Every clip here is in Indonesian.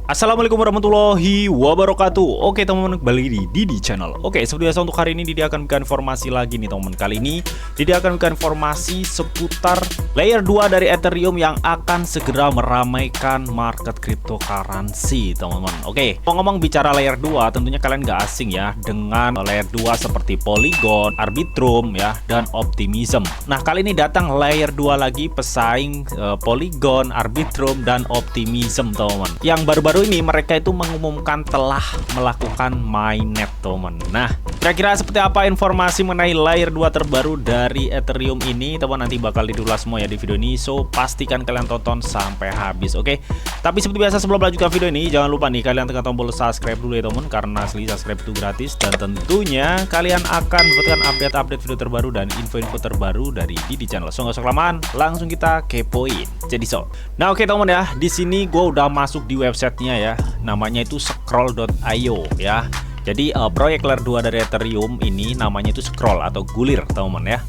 Assalamualaikum warahmatullahi wabarakatuh. Oke teman-teman, kembali di Didi Channel. Oke, seperti biasa untuk hari ini Didi akan memberikan informasi lagi nih teman-teman. Kali ini Didi akan memberikan informasi seputar layer 2 dari Ethereum yang akan segera meramaikan market cryptocurrency teman-teman. Oke, ngomong bicara layer 2, tentunya kalian gak asing ya dengan layer 2 seperti Polygon, Arbitrum ya, dan Optimism. Nah, kali ini datang layer 2 lagi pesaing Polygon, Arbitrum, dan Optimism teman-teman. Yang baru-baru ini mereka itu mengumumkan telah melakukan mainnet teman. Nah, kira-kira seperti apa informasi mengenai layer 2 terbaru dari Ethereum ini teman, nanti bakal diulas semua ya di video ini. So, pastikan kalian tonton sampai habis, oke? Tapi seperti biasa sebelum melanjutkan video ini, jangan lupa nih kalian tekan tombol subscribe dulu ya teman, karena asli subscribe itu gratis. Dan tentunya kalian akan mendapatkan update-update video terbaru dan info-info terbaru dari Didi Channel. So, nggak usah kelamaan, langsung kita kepoin. Jadi nah oke teman ya, di sini gue udah masuk di websitenya ya, namanya itu scroll.io ya. Jadi proyek layer 2 dari Ethereum ini namanya itu Scroll atau gulir teman-teman ya.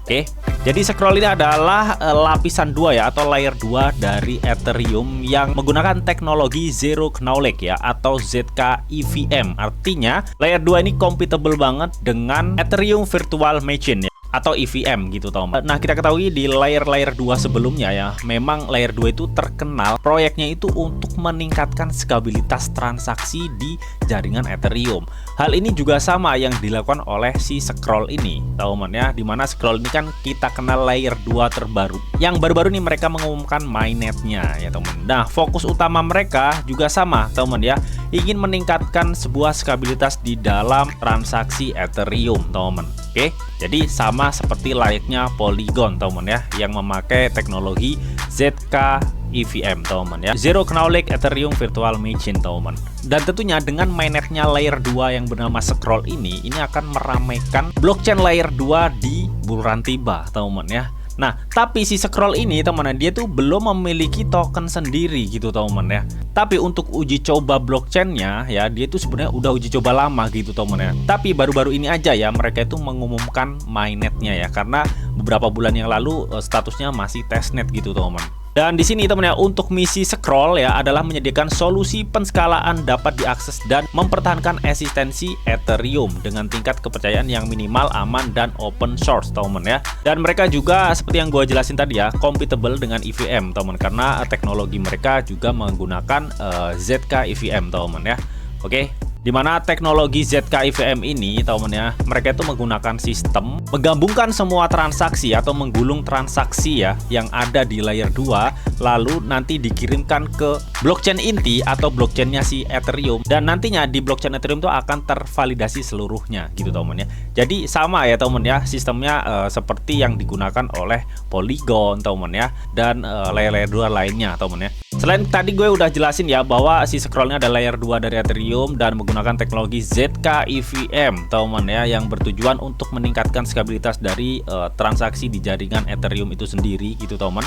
Oke, jadi Scroll ini adalah lapisan 2 ya, atau layer 2 dari Ethereum yang menggunakan teknologi Zero Knowledge ya, atau ZK EVM. Artinya layer 2 ini compatible banget dengan Ethereum Virtual Machine ya, atau EVM gitu teman. Nah, kita ketahui di layer-layer 2 sebelumnya ya, memang layer 2 itu terkenal proyeknya itu untuk meningkatkan stabilitas transaksi di jaringan Ethereum. Hal ini juga sama yang dilakukan oleh si Scroll ini teman ya, dimana Scroll ini kan kita kenal layer 2 terbaru. Yang baru-baru ini mereka mengumumkan mainnetnya ya teman. Nah, fokus utama mereka juga sama teman ya, ingin meningkatkan sebuah stabilitas di dalam transaksi Ethereum teman. Oke, jadi sama seperti layaknya Polygon teman ya, yang memakai teknologi ZK EVM teman ya, Zero Knowledge Ethereum Virtual Machine teman. Dan tentunya dengan mainnetnya layer 2 yang bernama Scroll ini akan meramaikan blockchain layer 2 di bulan tiba teman ya. Nah, tapi si Scroll ini teman, dia tuh belum memiliki token sendiri gitu teman ya. Tapi untuk uji coba blockchainnya ya, dia itu sebenarnya udah uji coba lama gitu teman ya. Tapi baru-baru ini aja ya mereka itu mengumumkan mainnetnya ya, karena beberapa bulan yang lalu statusnya masih testnet gitu teman. Dan di sini teman ya, untuk misi Scroll ya adalah menyediakan solusi penskalaan dapat diakses dan mempertahankan eksistensi Ethereum dengan tingkat kepercayaan yang minimal, aman, dan open source teman ya. Dan mereka juga seperti yang gue jelasin tadi ya, compatible dengan EVM teman, karena teknologi mereka juga menggunakan ZK EVM teman ya. Oke, dimana teknologi ZK EVM ini teman ya, mereka itu menggunakan sistem menggabungkan semua transaksi atau menggulung transaksi ya yang ada di layer 2, lalu nanti dikirimkan ke blockchain inti atau blockchainnya si Ethereum, dan nantinya di blockchain Ethereum itu akan tervalidasi seluruhnya gitu teman ya. Jadi sama ya teman ya, sistemnya seperti yang digunakan oleh Polygon teman ya, dan layer-layer 2 lainnya teman ya. Selain tadi gue udah jelasin ya bahwa si Scrollnya ada layer 2 dari Ethereum dan menggunakan teknologi ZK EVM teman ya, yang bertujuan untuk meningkatkan stabilitas dari transaksi di jaringan Ethereum itu sendiri gitu teman.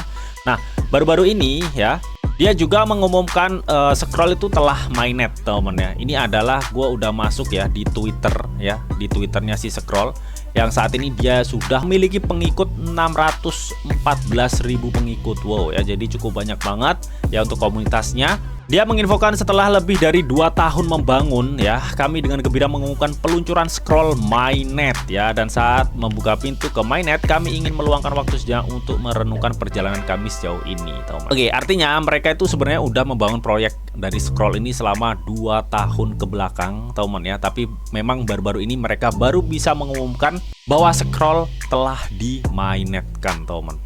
Nah, baru-baru ini ya dia juga mengumumkan Scroll itu telah mainnet teman ya. Ini adalah gue udah masuk ya di Twitter ya, di Twitternya si Scroll, yang saat ini dia sudah memiliki pengikut 614.000 pengikut. Wow ya, jadi cukup banyak banget ya untuk komunitasnya. Dia menginfokan setelah lebih dari 2 tahun membangun ya, kami dengan gembira mengumumkan peluncuran Scroll mainnet ya, dan saat membuka pintu ke mainnet kami ingin meluangkan waktu sejenak untuk merenungkan perjalanan kami sejauh ini teman. Oke, artinya mereka itu sebenarnya udah membangun proyek dari Scroll ini selama 2 tahun ke belakang teman ya, tapi memang baru-baru ini mereka baru bisa mengumumkan bahwa Scroll telah di-mainnetkan teman.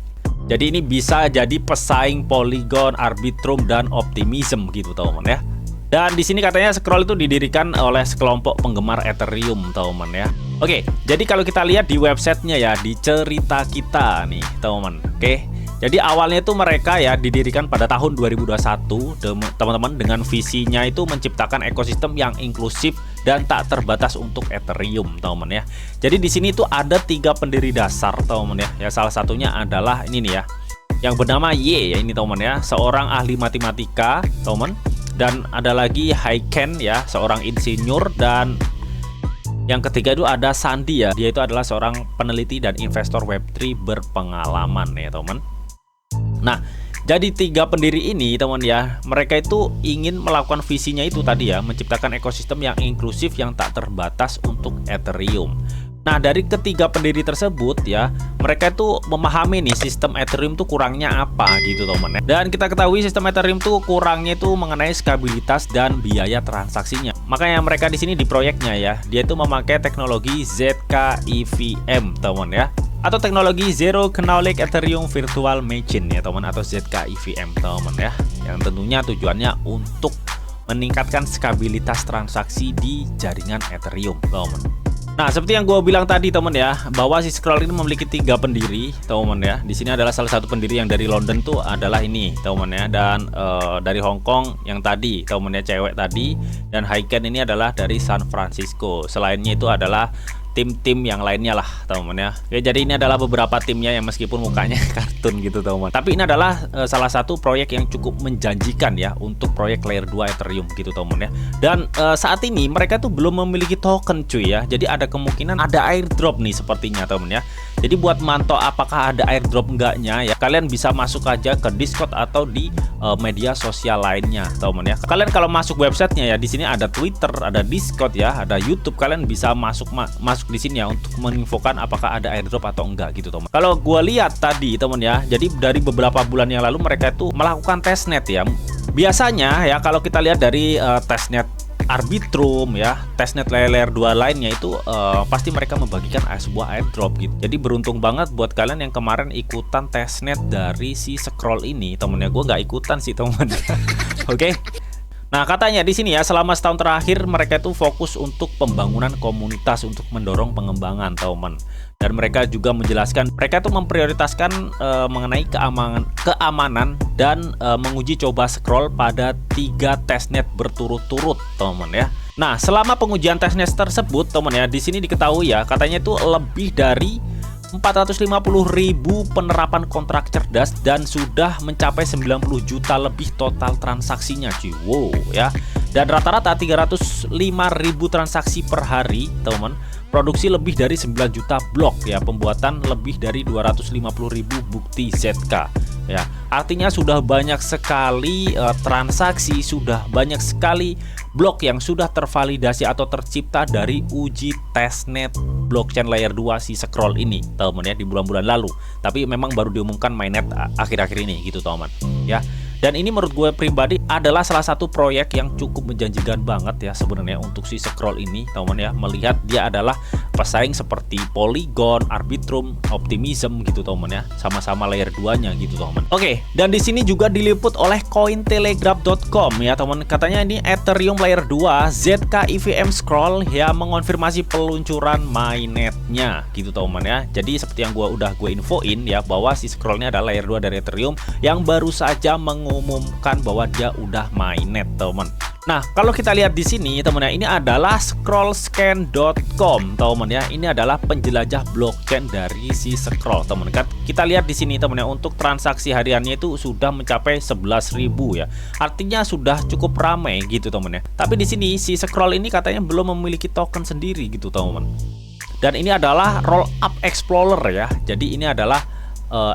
Jadi ini bisa jadi pesaing Polygon, Arbitrum, dan Optimism gitu teman ya. Dan di sini katanya Scroll itu didirikan oleh sekelompok penggemar Ethereum teman ya. Oke, jadi kalau kita lihat di websitenya ya, di cerita kita nih teman. Oke, jadi awalnya itu mereka ya didirikan pada tahun 2021 teman-teman, dengan visinya itu menciptakan ekosistem yang inklusif dan tak terbatas untuk Ethereum teman ya. Jadi di sini tuh ada 3 pendiri dasar teman ya. Ya, salah satunya adalah ini nih ya, yang bernama Y ya, ini teman ya, seorang ahli matematika teman. Dan ada lagi Haiken ya, seorang insinyur, dan Yang ketiga itu ada Sandy ya, dia itu adalah seorang peneliti dan investor Web3 berpengalaman ya teman. Nah, jadi 3 pendiri ini teman ya, mereka itu ingin melakukan visinya itu tadi ya, menciptakan ekosistem yang inklusif yang tak terbatas untuk Ethereum. Nah, dari ketiga pendiri tersebut ya, mereka itu memahami nih sistem Ethereum tuh kurangnya apa gitu teman ya. Dan kita ketahui sistem Ethereum tuh kurangnya itu mengenai stabilitas dan biaya transaksinya. Makanya mereka di sini di proyeknya ya, dia itu memakai teknologi ZK-EVM teman ya, atau teknologi Zero Knowledge Ethereum Virtual Machine ya teman, atau ZK-EVM teman ya, yang tentunya tujuannya untuk meningkatkan stabilitas transaksi di jaringan Ethereum teman. Nah, seperti yang gue bilang tadi teman ya, bahwa si Scroll ini memiliki 3 pendiri teman ya. Di sini adalah salah satu pendiri yang dari London tuh adalah ini teman ya, dan dari Hong Kong yang tadi teman ya, cewek tadi, dan Haiken ini adalah dari San Francisco. Selainnya itu adalah tim-tim yang lainnya lah teman ya. Oke, jadi ini adalah beberapa timnya yang meskipun mukanya kartun gitu teman. Tapi ini adalah salah satu proyek yang cukup menjanjikan ya untuk proyek layer 2 Ethereum gitu teman ya. Dan saat ini mereka tuh belum memiliki token cuy ya. Jadi ada kemungkinan ada airdrop nih sepertinya teman ya. Jadi buat mantau apakah ada airdrop enggaknya ya, kalian bisa masuk aja ke Discord atau di media sosial lainnya teman ya. Kalian kalau masuk websitenya ya, di sini ada Twitter, ada Discord ya, ada YouTube. Kalian bisa masuk di sini ya untuk menginfokan apakah ada airdrop atau enggak gitu teman. Kalau gua lihat tadi teman ya, jadi dari beberapa bulan yang lalu mereka itu melakukan testnet ya. Biasanya ya kalau kita lihat dari testnet Arbitrum ya, testnet layer 2 lainnya itu pasti mereka membagikan sebuah airdrop gitu. Jadi beruntung banget buat kalian yang kemarin ikutan testnet dari si Scroll ini temennya. Gue nggak ikutan sih temen. Oke. Nah, katanya di sini ya, selama setahun terakhir mereka itu fokus untuk pembangunan komunitas untuk mendorong pengembangan teman. Dan mereka juga menjelaskan mereka itu memprioritaskan mengenai keamanan dan menguji coba Scroll pada 3 testnet berturut-turut teman ya. Nah, selama pengujian testnet tersebut teman ya, di sini diketahui ya, katanya itu lebih dari 450.000 penerapan kontrak cerdas dan sudah mencapai 90 juta lebih total transaksinya cuy. Wow ya. Dan rata-rata 305.000 transaksi per hari teman. Produksi lebih dari 9 juta blok ya, pembuatan lebih dari 250.000 bukti ZK ya. Artinya sudah banyak sekali transaksi, sudah banyak sekali blok yang sudah tervalidasi atau tercipta dari uji testnet blockchain layer 2 si Scroll ini teman ya, di bulan-bulan lalu. Tapi memang baru diumumkan mainnet akhir-akhir ini gitu teman ya. Dan ini menurut gue pribadi adalah salah satu proyek yang cukup menjanjikan banget ya sebenarnya untuk si Scroll ini teman ya, melihat dia adalah pesaing seperti Polygon, Arbitrum, Optimism gitu teman ya, sama-sama layer 2-nya gitu teman. Oke, dan di sini juga diliput oleh Cointelegraph.com ya teman. Katanya ini Ethereum layer 2 ZK-EVM Scroll ya mengonfirmasi peluncuran mainnetnya gitu teman ya. Jadi seperti yang gue infoin ya, bahwa si Scroll ini adalah layer 2 dari Ethereum yang baru saja mengumumkan bahwa dia udah mainnet teman. Nah, kalau kita lihat di sini teman ya, ini adalah scrollscan.com teman ya. Ini adalah penjelajah blockchain dari si Scroll teman kan. Kita lihat di sini teman ya, untuk transaksi hariannya itu sudah mencapai 11.000 ya. Artinya sudah cukup ramai gitu teman ya. Tapi di sini si Scroll ini katanya belum memiliki token sendiri gitu teman. Dan ini adalah roll up explorer ya. Jadi ini adalah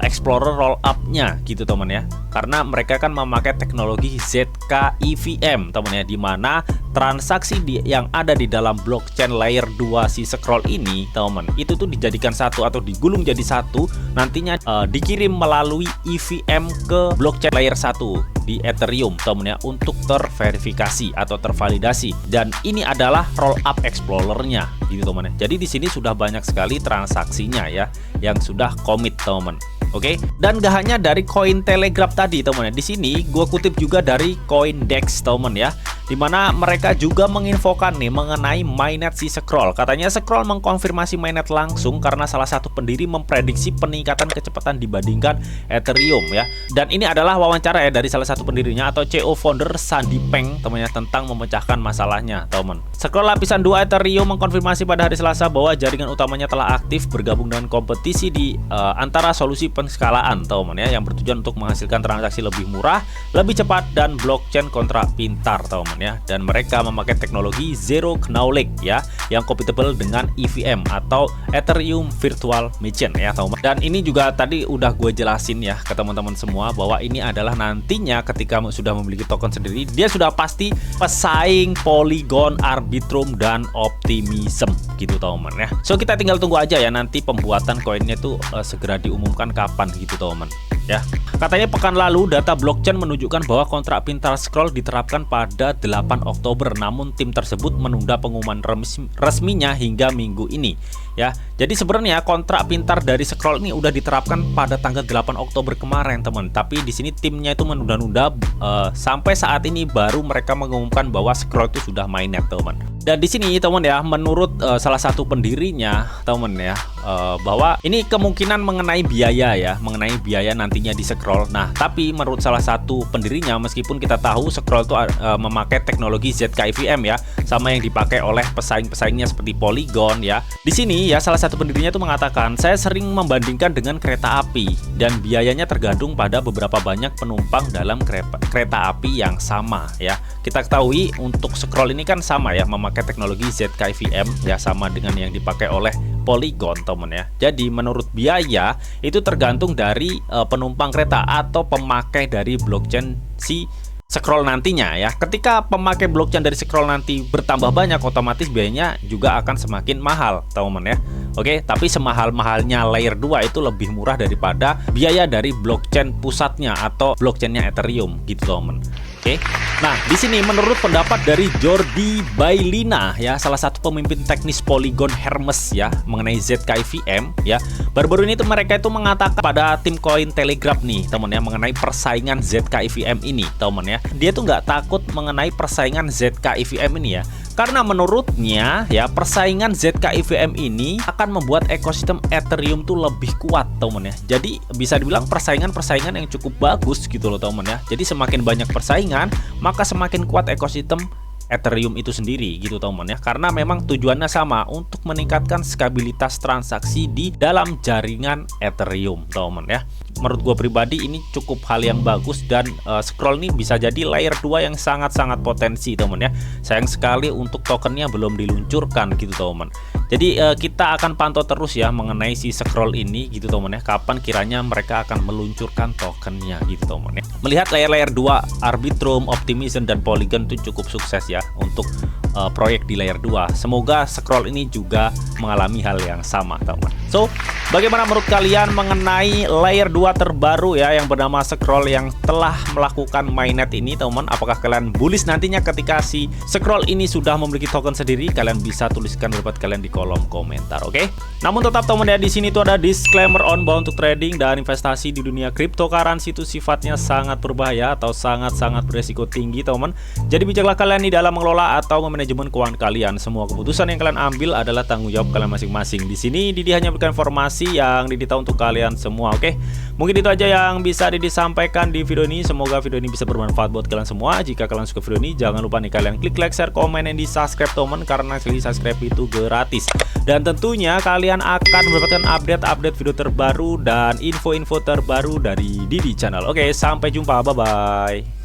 Explorer roll up-nya gitu teman ya, karena mereka kan memakai teknologi ZK-EVM teman ya, dimana transaksi yang ada di dalam blockchain layer 2 si Scroll ini teman itu tuh dijadikan satu atau digulung jadi satu, nantinya dikirim melalui EVM ke blockchain layer 1 di Ethereum teman ya, untuk terverifikasi atau tervalidasi. Dan ini adalah roll up explorernya gitu teman ya. Jadi di sini sudah banyak sekali transaksinya ya yang sudah commit teman. Oke, dan gak hanya dari Cointelegraph tadi teman ya. Di sini gue kutip juga dari Coindex teman ya, dimana mereka juga menginfokan nih mengenai mainnet si Scroll. Katanya Scroll mengkonfirmasi mainnet langsung karena salah satu pendiri memprediksi peningkatan kecepatan dibandingkan Ethereum ya. Dan ini adalah wawancara ya dari salah satu pendirinya atau CEO founder Sandy Peng temannya, tentang memecahkan masalahnya teman. Scroll lapisan 2 Ethereum mengkonfirmasi pada hari Selasa bahwa jaringan utamanya telah aktif bergabung dengan kompetisi di antara solusi penskalaan teman ya, yang bertujuan untuk menghasilkan transaksi lebih murah, lebih cepat, dan blockchain kontrak pintar teman. teman-teman ya. Dan mereka memakai teknologi Zero Knowledge ya, yang compatible dengan EVM atau Ethereum Virtual Machine ya teman-teman. Dan ini juga tadi udah gue jelasin ya ke teman-teman semua bahwa ini adalah nantinya ketika sudah memiliki token sendiri, dia sudah pasti pesaing Polygon, Arbitrum, dan Optimism gitu teman-teman ya. So kita tinggal tunggu aja ya nanti pembuatan koinnya itu segera diumumkan kapan gitu teman-teman ya. Katanya pekan lalu data blockchain menunjukkan bahwa kontrak pintar Scroll diterapkan pada 8 Oktober, namun tim tersebut menunda pengumuman resminya hingga minggu ini ya. Jadi sebenarnya kontrak pintar dari Scroll ini udah diterapkan pada tanggal 8 Oktober kemarin teman, tapi di sini timnya itu menunda-nunda sampai saat ini baru mereka mengumumkan bahwa Scroll itu sudah mainnet teman. Dan di sini teman ya, menurut salah satu pendirinya teman ya, bahwa ini kemungkinan mengenai biaya ya, mengenai biaya nantinya di Scroll. Nah, tapi menurut salah satu pendirinya, meskipun kita tahu Scroll itu memakai teknologi ZKIVM ya, sama yang dipakai oleh pesaing-pesaingnya seperti Polygon ya. Di sini ya, salah satu pendirinya itu mengatakan, saya sering membandingkan dengan kereta api dan biayanya tergantung pada beberapa banyak penumpang dalam kereta api yang sama ya. Kita ketahui untuk Scroll ini kan sama ya, memakai teknologi ZKIVM ya, sama dengan yang dipakai oleh Polygon teman ya. Jadi menurut biaya itu tergantung dari penumpang kereta atau pemakai dari blockchain si Scroll nantinya ya. Ketika pemakai blockchain dari Scroll nanti bertambah banyak, otomatis biayanya juga akan semakin mahal teman-teman ya. Oke, tapi semahal-mahalnya layer 2 itu lebih murah daripada biaya dari blockchain pusatnya atau blockchainnya Ethereum gitu teman-teman. Oke. Nah, di sini menurut pendapat dari Jordi Bailina ya, salah satu pemimpin teknis Polygon Hermes ya, mengenai ZKIVM ya. Baru-baru ini tuh mereka itu mengatakan pada tim koin Telegraph nih, teman ya, mengenai persaingan ZKIVM ini, teman ya. Dia tuh nggak takut mengenai persaingan ZKIVM ini ya. Karena menurutnya ya, persaingan ZKIVM ini akan membuat ekosistem Ethereum tuh lebih kuat teman ya. Jadi bisa dibilang persaingan yang cukup bagus gitu loh teman ya. Jadi semakin banyak persaingan, maka semakin kuat ekosistem Ethereum itu sendiri gitu teman ya. Karena memang tujuannya sama, untuk meningkatkan stabilitas transaksi di dalam jaringan Ethereum teman ya. Menurut gue pribadi ini cukup hal yang bagus, dan Scroll ini bisa jadi layer 2 yang sangat-sangat potensi teman ya. Sayang sekali untuk tokennya belum diluncurkan gitu teman. Jadi kita akan pantau terus ya mengenai si Scroll ini gitu teman ya, kapan kiranya mereka akan meluncurkan tokennya gitu teman ya. Melihat layer 2 Arbitrum, Optimism, dan Polygon itu cukup sukses ya untuk proyek di layer 2. Semoga Scroll ini juga mengalami hal yang sama teman. So, bagaimana menurut kalian mengenai layer 2 terbaru ya yang bernama Scroll yang telah melakukan mainnet ini teman? Apakah kalian bullish nantinya ketika si Scroll ini sudah memiliki token sendiri? Kalian bisa tuliskan pendapat kalian di kolom komentar, oke? Namun tetap teman ya, di sini tuh ada disclaimer on bahwa untuk trading dan investasi di dunia cryptocurrency itu sifatnya sangat berbahaya atau sangat-sangat beresiko tinggi teman. Jadi bijaklah kalian di dalam mengelola atau memanajemen keuangan kalian. Semua keputusan yang kalian ambil adalah tanggung jawab kalian masing-masing. Di sini Didi hanya berikan informasi yang Didi tahu untuk kalian semua, oke? Mungkin itu aja yang bisa Didi sampaikan di video ini. Semoga video ini bisa bermanfaat buat kalian semua. Jika kalian suka video ini, jangan lupa nih kalian klik like, share, komen, dan di subscribe teman, karena klik subscribe itu gratis. Dan tentunya kalian akan mendapatkan update-update video terbaru dan info-info terbaru dari Didi Channel. Oke, sampai jumpa, bye-bye.